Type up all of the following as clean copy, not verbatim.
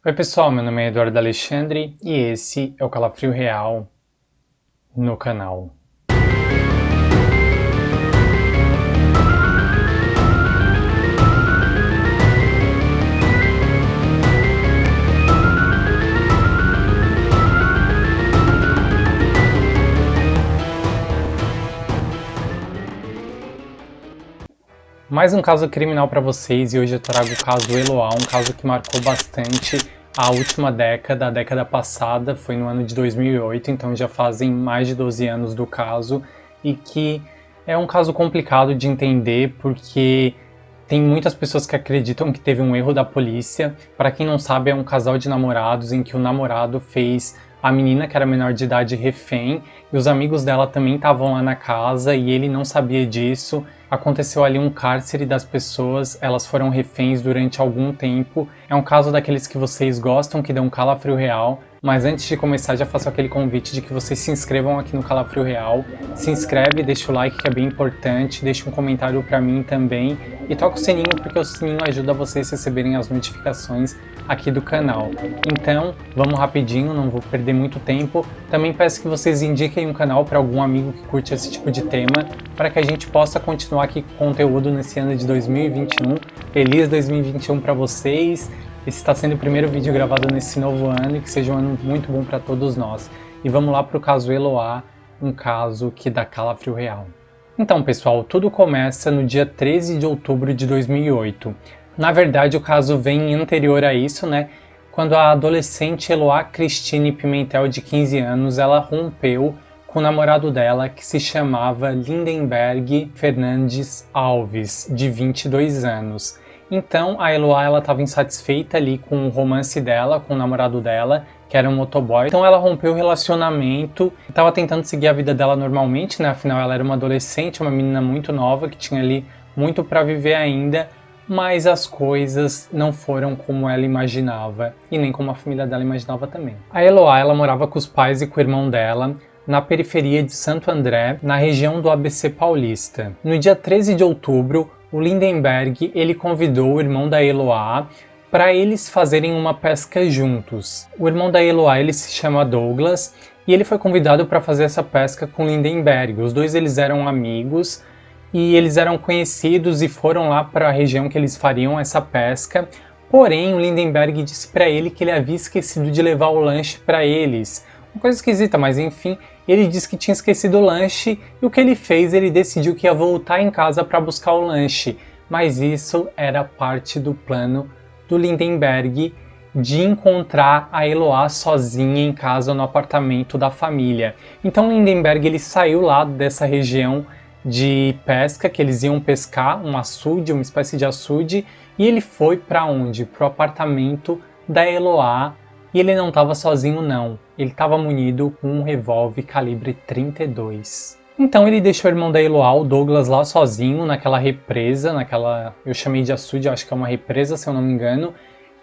Oi pessoal, meu nome é Eduardo Alexandre e esse é o Calafrio Real no canal. Mais um caso criminal para vocês e hoje eu trago o caso Eloá, um caso que marcou bastante a última década, a década passada, foi no ano de 2008, então já fazem mais de 12 anos do caso e que é um caso complicado de entender porque tem muitas pessoas que acreditam que teve um erro da polícia. Para quem não sabe, é um casal de namorados em que o namorado fez a menina, que era menor de idade, refém, e os amigos dela também estavam lá na casa e ele não sabia disso. Aconteceu ali um cárcere das pessoas, elas foram reféns durante algum tempo. É um caso daqueles que vocês gostam, que dão um calafrio real. Mas antes de começar, já faço aquele convite de que vocês se inscrevam aqui no Calafrio Real. Se inscreve, deixa o like que é bem importante, deixa um comentário pra mim também e toca o sininho porque o sininho ajuda vocês a receberem as notificações aqui do canal. Então, vamos rapidinho, não vou perder muito tempo. Também peço que vocês indiquem um canal para algum amigo que curte esse tipo de tema, para que a gente possa continuar aqui com conteúdo nesse ano de 2021. Feliz 2021 para vocês! Esse está sendo o primeiro vídeo gravado nesse novo ano e que seja um ano muito bom para todos nós. E vamos lá para o caso Eloá, um caso que dá calafrio real. Então, pessoal, tudo começa no dia 13 de outubro de 2008. Na verdade, o caso vem anterior a isso, né? Quando a adolescente Eloá Cristine Pimentel, de 15 anos, ela rompeu com o namorado dela, que se chamava Lindenberg Fernandes Alves, de 22 anos. Então, a Eloá estava insatisfeita ali com o romance dela, com o namorado dela, que era um motoboy. Então ela rompeu o relacionamento, estava tentando seguir a vida dela normalmente, né? Afinal, ela era uma adolescente, uma menina muito nova, que tinha ali muito para viver ainda, mas as coisas não foram como ela imaginava, e nem como a família dela imaginava também. A Eloá, ela morava com os pais e com o irmão dela, na periferia de Santo André, na região do ABC Paulista. No dia 13 de outubro, o Lindenberg, ele convidou o irmão da Eloá para eles fazerem uma pesca juntos. O irmão da Eloá, ele se chama Douglas, e ele foi convidado para fazer essa pesca com o Lindenberg. Os dois eles eram amigos e eles eram conhecidos e foram lá para a região que eles fariam essa pesca. Porém, o Lindenberg disse para ele que ele havia esquecido de levar o lanche para eles. Uma coisa esquisita, mas enfim, ele disse que tinha esquecido o lanche e o que ele fez? Ele decidiu que ia voltar em casa para buscar o lanche. Mas isso era parte do plano do Lindenberg de encontrar a Eloá sozinha em casa no apartamento da família. Então o Lindenberg ele saiu lá dessa região de pesca, que eles iam pescar, um açude, uma espécie de açude, e ele foi para onde? Para o apartamento da Eloá. E ele não estava sozinho não, ele estava munido com um revólver calibre 32. Então ele deixou o irmão da Eloá, o Douglas, lá sozinho naquela represa, eu chamei de açude, acho que é uma represa se eu não me engano.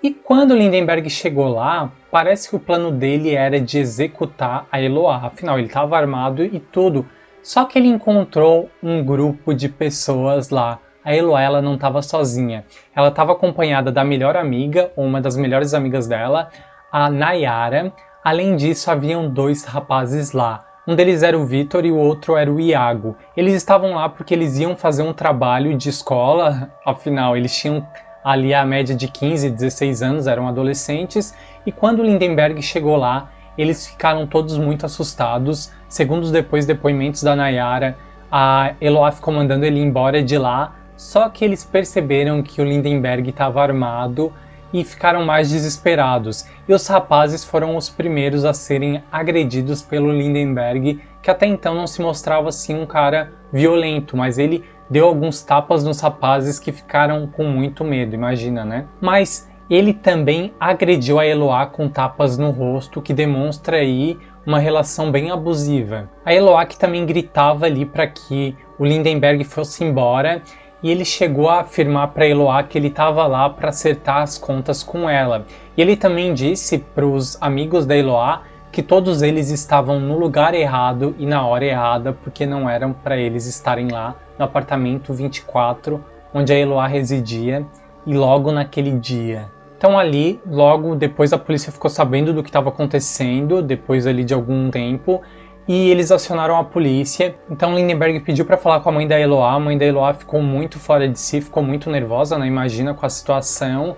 E quando o Lindenberg chegou lá, parece que o plano dele era de executar a Eloá, afinal ele estava armado e tudo. Só que ele encontrou um grupo de pessoas lá. A Eloá, ela não estava sozinha, ela estava acompanhada da melhor amiga, ou uma das melhores amigas dela, a Nayara. Além disso, haviam dois rapazes lá. Um deles era o Vitor e o outro era o Iago. Eles estavam lá porque eles iam fazer um trabalho de escola, afinal, eles tinham ali a média de 15, 16 anos, eram adolescentes, e quando o Lindenberg chegou lá, eles ficaram todos muito assustados. Segundo os depoimentos da Nayara, a Eloá ficou mandando ele embora de lá, só que eles perceberam que o Lindenberg estava armado e ficaram mais desesperados. E os rapazes foram os primeiros a serem agredidos pelo Lindenberg, que até então não se mostrava assim um cara violento, mas ele deu alguns tapas nos rapazes que ficaram com muito medo, imagina, né? Mas ele também agrediu a Eloá com tapas no rosto, que demonstra aí uma relação bem abusiva. A Eloá que também gritava ali para que o Lindenberg fosse embora, e ele chegou a afirmar para Eloá que ele estava lá para acertar as contas com ela. E ele também disse para os amigos da Eloá que todos eles estavam no lugar errado e na hora errada, porque não eram para eles estarem lá no apartamento 24, onde a Eloá residia, e logo naquele dia. Então ali, logo depois a polícia ficou sabendo do que estava acontecendo, depois ali de algum tempo, e eles acionaram a polícia. Então Lindenberg pediu para falar com a mãe da Eloá ficou muito fora de si, ficou muito nervosa, né? Imagina, com a situação.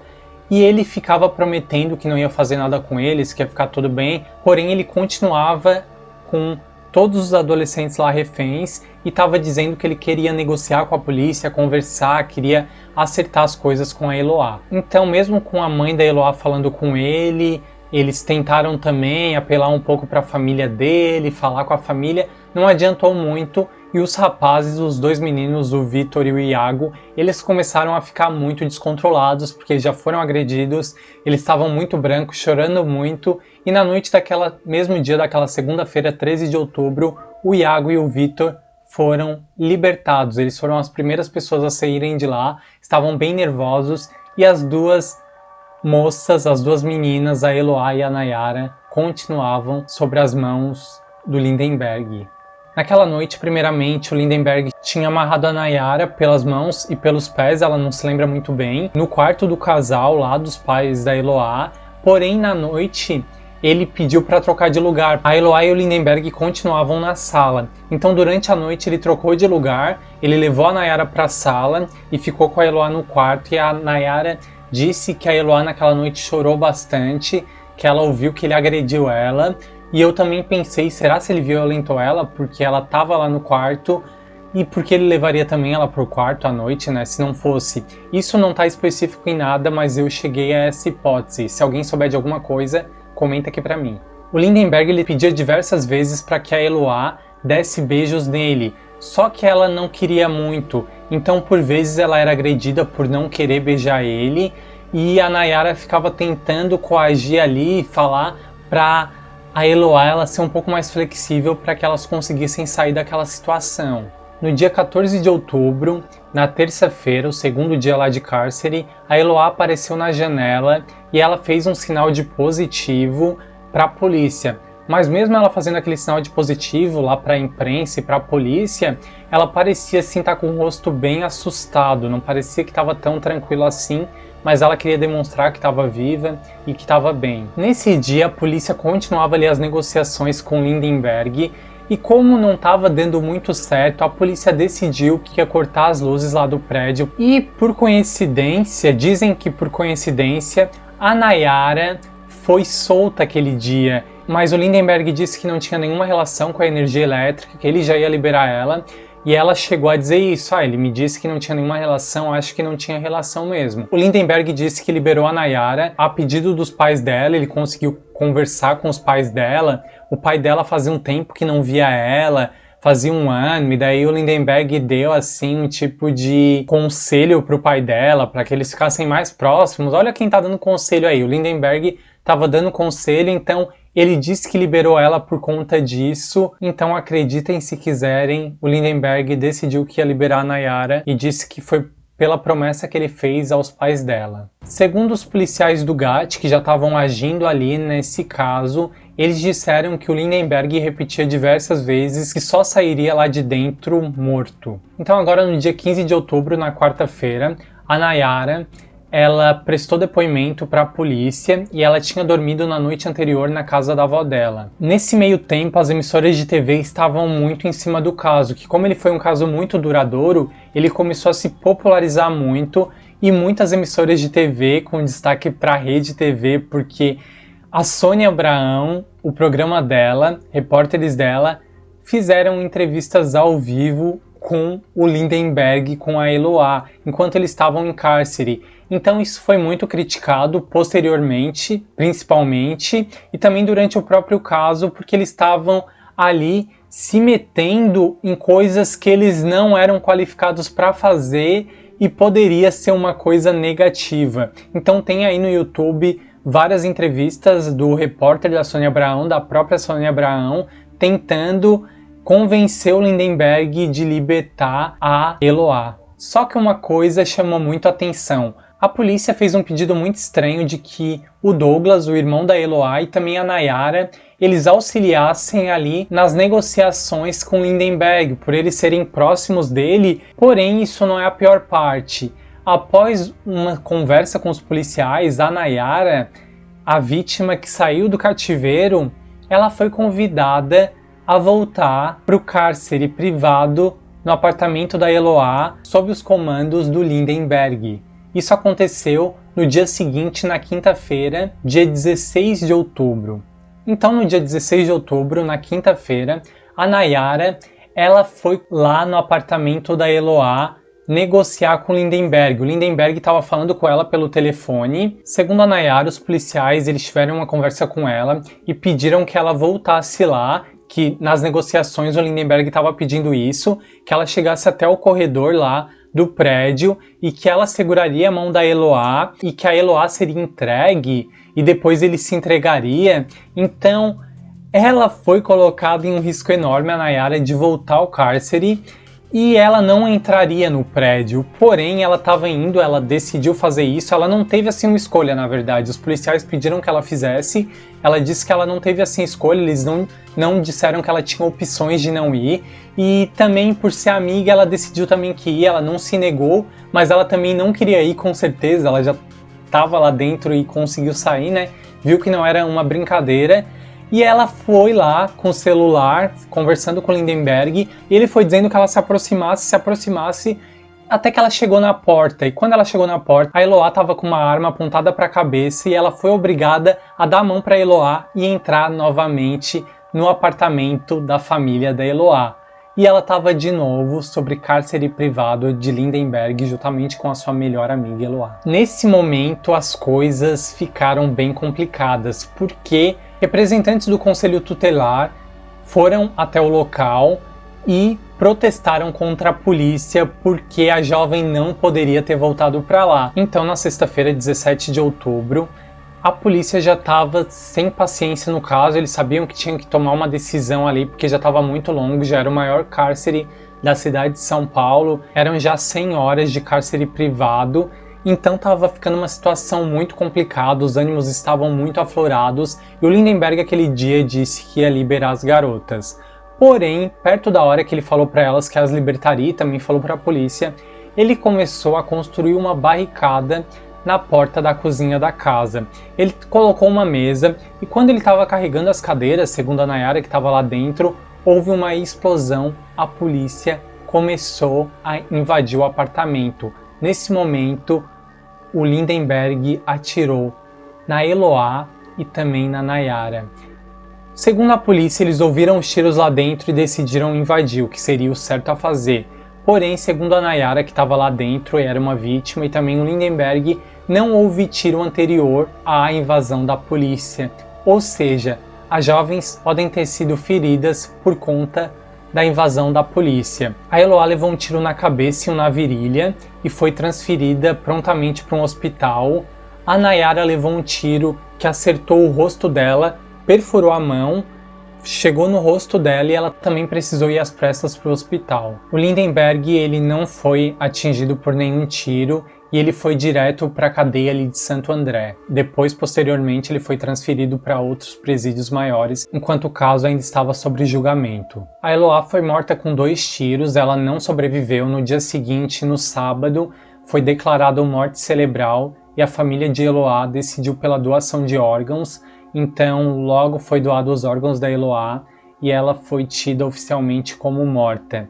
E ele ficava prometendo que não ia fazer nada com eles, que ia ficar tudo bem, porém ele continuava com todos os adolescentes lá reféns e estava dizendo que ele queria negociar com a polícia, conversar, queria acertar as coisas com a Eloá. Então, mesmo com a mãe da Eloá falando com ele, eles tentaram também apelar um pouco para a família dele, falar com a família, não adiantou muito. E os rapazes, os dois meninos, o Vitor e o Iago, eles começaram a ficar muito descontrolados, porque eles já foram agredidos, eles estavam muito brancos, chorando muito, e na noite daquela mesmo dia, daquela segunda-feira, 13 de outubro, o Iago e o Vitor foram libertados. Eles foram as primeiras pessoas a saírem de lá, estavam bem nervosos, e as duas moças, as duas meninas, a Eloá e a Nayara, continuavam sobre as mãos do Lindenberg. Naquela noite, primeiramente, o Lindenberg tinha amarrado a Nayara pelas mãos e pelos pés, ela não se lembra muito bem, no quarto do casal, lá dos pais da Eloá. Porém, na noite, ele pediu para trocar de lugar. A Eloá e o Lindenberg continuavam na sala. Então, durante a noite, ele trocou de lugar, ele levou a Nayara para a sala e ficou com a Eloá no quarto. E a Nayara disse que a Eloá naquela noite chorou bastante, que ela ouviu que ele agrediu ela. E eu também pensei, será se ele violentou ela? Porque ela estava lá no quarto e porque ele levaria também ela para o quarto à noite, né? Se não fosse. Isso não está específico em nada, mas eu cheguei a essa hipótese. Se alguém souber de alguma coisa, comenta aqui para mim. O Lindenberg ele pedia diversas vezes para que a Eloá desse beijos nele, só que ela não queria muito. Então, por vezes, ela era agredida por não querer beijar ele e a Nayara ficava tentando coagir ali e falar para a Eloá ela ser um pouco mais flexível para que elas conseguissem sair daquela situação. No dia 14 de outubro, na terça-feira, o segundo dia lá de cárcere, a Eloá apareceu na janela e ela fez um sinal de positivo para a polícia. Mas mesmo ela fazendo aquele sinal de positivo lá para a imprensa e para a polícia, ela parecia assim estar com o rosto bem assustado, não parecia que estava tão tranquilo assim, mas ela queria demonstrar que estava viva e que estava bem. Nesse dia, a polícia continuava ali as negociações com Lindenberg e como não estava dando muito certo, a polícia decidiu que ia cortar as luzes lá do prédio e por coincidência, dizem que por coincidência, a Nayara foi solta aquele dia. Mas o Lindenberg disse que não tinha nenhuma relação com a energia elétrica, que ele já ia liberar ela. E ela chegou a dizer isso, ele me disse que não tinha nenhuma relação, acho que não tinha relação mesmo. O Lindenberg disse que liberou a Nayara a pedido dos pais dela, ele conseguiu conversar com os pais dela. O pai dela fazia um tempo que não via ela, fazia um ano, e daí o Lindenberg deu assim um tipo de conselho pro pai dela, para que eles ficassem mais próximos. Olha quem tá dando conselho aí, o Lindenberg estava dando conselho, então ele disse que liberou ela por conta disso, então acreditem se quiserem, o Lindenberg decidiu que ia liberar a Nayara e disse que foi pela promessa que ele fez aos pais dela. Segundo os policiais do GAT, que já estavam agindo ali nesse caso, eles disseram que o Lindenberg repetia diversas vezes que só sairia lá de dentro morto. Então agora no dia 15 de outubro, na quarta-feira, a Nayara ela prestou depoimento para a polícia e ela tinha dormido na noite anterior na casa da avó dela. Nesse meio tempo, as emissoras de TV estavam muito em cima do caso, que como ele foi um caso muito duradouro, ele começou a se popularizar muito e muitas emissoras de TV, com destaque para a Rede TV, porque a Sônia Abrão, o programa dela, repórteres dela, fizeram entrevistas ao vivo com o Lindenberg, com a Eloá, enquanto eles estavam em cárcere. Então isso foi muito criticado posteriormente, principalmente, e também durante o próprio caso, porque eles estavam ali se metendo em coisas que eles não eram qualificados para fazer e poderia ser uma coisa negativa. Então tem aí no YouTube várias entrevistas do repórter da Sônia Abrão, da própria Sônia Abrão, tentando convencer o Lindenberg de libertar a Eloá. Só que uma coisa chamou muito a atenção. A polícia fez um pedido muito estranho de que o Douglas, o irmão da Eloá, e também a Nayara, eles auxiliassem ali nas negociações com Lindenberg, por eles serem próximos dele, porém isso não é a pior parte. após uma conversa com os policiais, a Nayara, a vítima que saiu do cativeiro, ela foi convidada a voltar para o cárcere privado no apartamento da Eloá, sob os comandos do Lindenberg. Isso aconteceu no dia seguinte, na quinta-feira, dia 16 de outubro. Então, no dia 16 de outubro, na quinta-feira, a Nayara, ela foi lá no apartamento da Eloá negociar com o Lindenberg. O Lindenberg estava falando com ela pelo telefone. Segundo a Nayara, os policiais eles tiveram uma conversa com ela e pediram que ela voltasse lá, que nas negociações o Lindenberg estava pedindo isso, que ela chegasse até o corredor lá do prédio e que ela seguraria a mão da Eloá e que a Eloá seria entregue e depois ele se entregaria. Então, ela foi colocada em um risco enorme, a Nayara, de voltar ao cárcere e ela não entraria no prédio. Porém, ela estava indo, ela decidiu fazer isso, ela não teve assim uma escolha, na verdade. Os policiais pediram que ela fizesse, ela disse que ela não teve assim escolha, eles não disseram que ela tinha opções de não ir. E também, por ser amiga, ela decidiu também que ia, ela não se negou, mas ela também não queria ir com certeza, ela já estava lá dentro e conseguiu sair, né? Viu que não era uma brincadeira. E ela foi lá com o celular, conversando com o Lindenberg, e ele foi dizendo que ela se aproximasse, até que ela chegou na porta. E quando ela chegou na porta, a Eloá estava com uma arma apontada para a cabeça e ela foi obrigada a dar a mão para a Eloá e entrar novamente no apartamento da família da Eloá. E ela estava de novo sobre cárcere privado de Lindenberg, juntamente com a sua melhor amiga Eloá. Nesse momento, as coisas ficaram bem complicadas, porque representantes do Conselho Tutelar foram até o local e protestaram contra a polícia porque a jovem não poderia ter voltado para lá. Então, na sexta-feira, 17 de outubro, a polícia já estava sem paciência no caso, eles sabiam que tinham que tomar uma decisão ali porque já estava muito longo, já era o maior cárcere da cidade de São Paulo, eram já 100 horas de cárcere privado. Então estava ficando uma situação muito complicada, os ânimos estavam muito aflorados e o Lindenberg aquele dia disse que ia liberar as garotas. Porém, perto da hora que ele falou para elas que as libertaria e também falou para a polícia, ele começou a construir uma barricada na porta da cozinha da casa. Ele colocou uma mesa e quando ele estava carregando as cadeiras, segundo a Nayara que estava lá dentro, houve uma explosão, a polícia começou a invadir o apartamento. Nesse momento, o Lindenberg atirou na Eloá e também na Nayara. Segundo a polícia, eles ouviram os tiros lá dentro e decidiram invadir, o que seria o certo a fazer. Porém, segundo a Nayara, que estava lá dentro e era uma vítima, e também o Lindenberg, não houve tiro anterior à invasão da polícia. Ou seja, as jovens podem ter sido feridas por conta da invasão da polícia. A Eloá levou um tiro na cabeça e um na virilha e foi transferida prontamente para um hospital. A Nayara levou um tiro que acertou o rosto dela, perfurou a mão, chegou no rosto dela e ela também precisou ir às pressas para o hospital. O Lindenberg ele não foi atingido por nenhum tiro e ele foi direto para a cadeia ali de Santo André. Depois, posteriormente, ele foi transferido para outros presídios maiores, enquanto o caso ainda estava sob julgamento. A Eloá foi morta com 2 tiros, ela não sobreviveu. No dia seguinte, no sábado, foi declarada morte cerebral e a família de Eloá decidiu pela doação de órgãos. Então, logo foi doado os órgãos da Eloá e ela foi tida oficialmente como morta.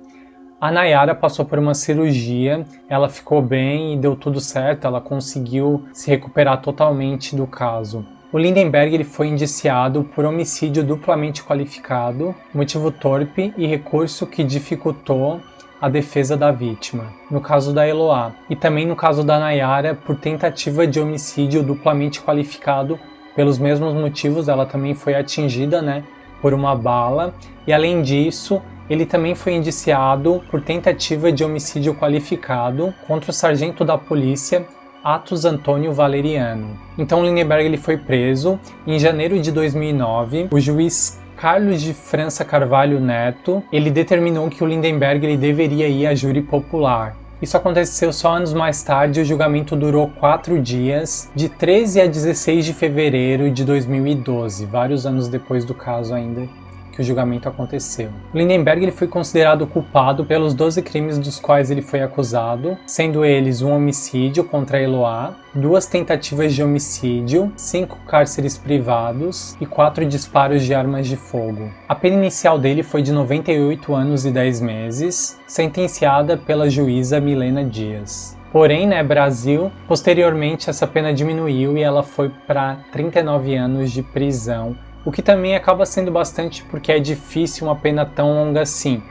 A Nayara passou por uma cirurgia, ela ficou bem e deu tudo certo, ela conseguiu se recuperar totalmente do caso. O Lindenberg ele foi indiciado por homicídio duplamente qualificado, motivo torpe e recurso que dificultou a defesa da vítima, no caso da Eloá, e também no caso da Nayara por tentativa de homicídio duplamente qualificado. Pelos mesmos motivos, ela também foi atingida, por uma bala. E além disso, ele também foi indiciado por tentativa de homicídio qualificado contra o sargento da polícia, Atos Antônio Valeriano. Então, Lindenberg ele foi preso. Em janeiro de 2009, o juiz Carlos de França Carvalho Neto, ele determinou que o Lindenberg ele deveria ir a júri popular. Isso aconteceu só anos mais tarde, o julgamento durou 4 dias, de 13 a 16 de fevereiro de 2012, vários anos depois do caso ainda que o julgamento aconteceu. O Lindenberg ele foi considerado culpado pelos 12 crimes dos quais ele foi acusado, sendo eles um homicídio contra a Eloá, 2 tentativas de homicídio, 5 cárceres privados e 4 disparos de armas de fogo. A pena inicial dele foi de 98 anos e 10 meses, sentenciada pela juíza Milena Dias. Porém, Brasil, posteriormente essa pena diminuiu e ela foi para 39 anos de prisão, o que também acaba sendo bastante porque é difícil uma pena tão longa assim.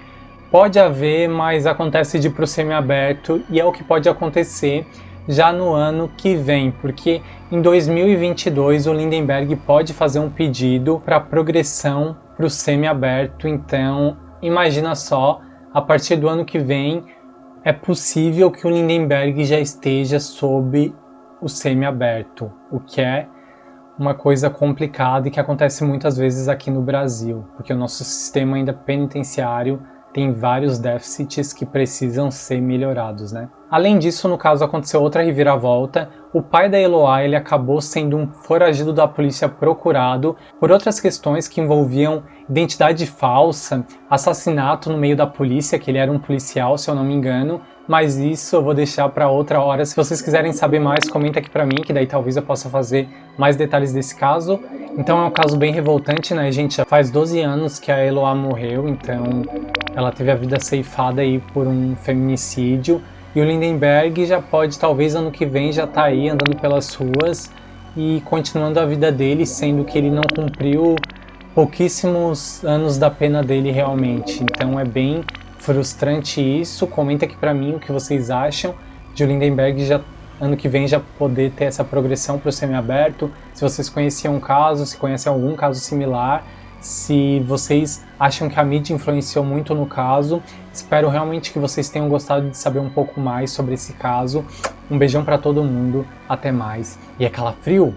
Pode haver, mas acontece de ir para o semiaberto e é o que pode acontecer já no ano que vem, porque em 2022 o Lindenberg pode fazer um pedido para progressão para o semiaberto, então imagina só, a partir do ano que vem é possível que o Lindenberg já esteja sob o semiaberto, o que é uma coisa complicada e que acontece muitas vezes aqui no Brasil, porque o nosso sistema ainda penitenciário tem vários déficits que precisam ser melhorados, né? Além disso, no caso aconteceu outra reviravolta. O pai da Eloá, ele acabou sendo um foragido da polícia procurado por outras questões que envolviam identidade falsa, assassinato no meio da polícia, que ele era um policial, se eu não me engano, mas isso eu vou deixar para outra hora. Se vocês quiserem saber mais, comenta aqui para mim, que daí talvez eu possa fazer mais detalhes desse caso. Então é um caso bem revoltante, né, gente? Já faz 12 anos que a Eloá morreu, então ela teve a vida ceifada aí por um feminicídio. E o Lindenberg já pode, talvez ano que vem, já tá aí andando pelas ruas e continuando a vida dele, sendo que ele não cumpriu pouquíssimos anos da pena dele realmente. Então é bem frustrante isso. Comenta aqui pra mim o que vocês acham de o Lindenberg já ano que vem já poder ter essa progressão para o semiaberto. Se vocês conheciam um caso, se conhecem algum caso similar, se vocês acham que a mídia influenciou muito no caso. Espero realmente que vocês tenham gostado de saber um pouco mais sobre esse caso. Um beijão para todo mundo, até mais. E é calafrio?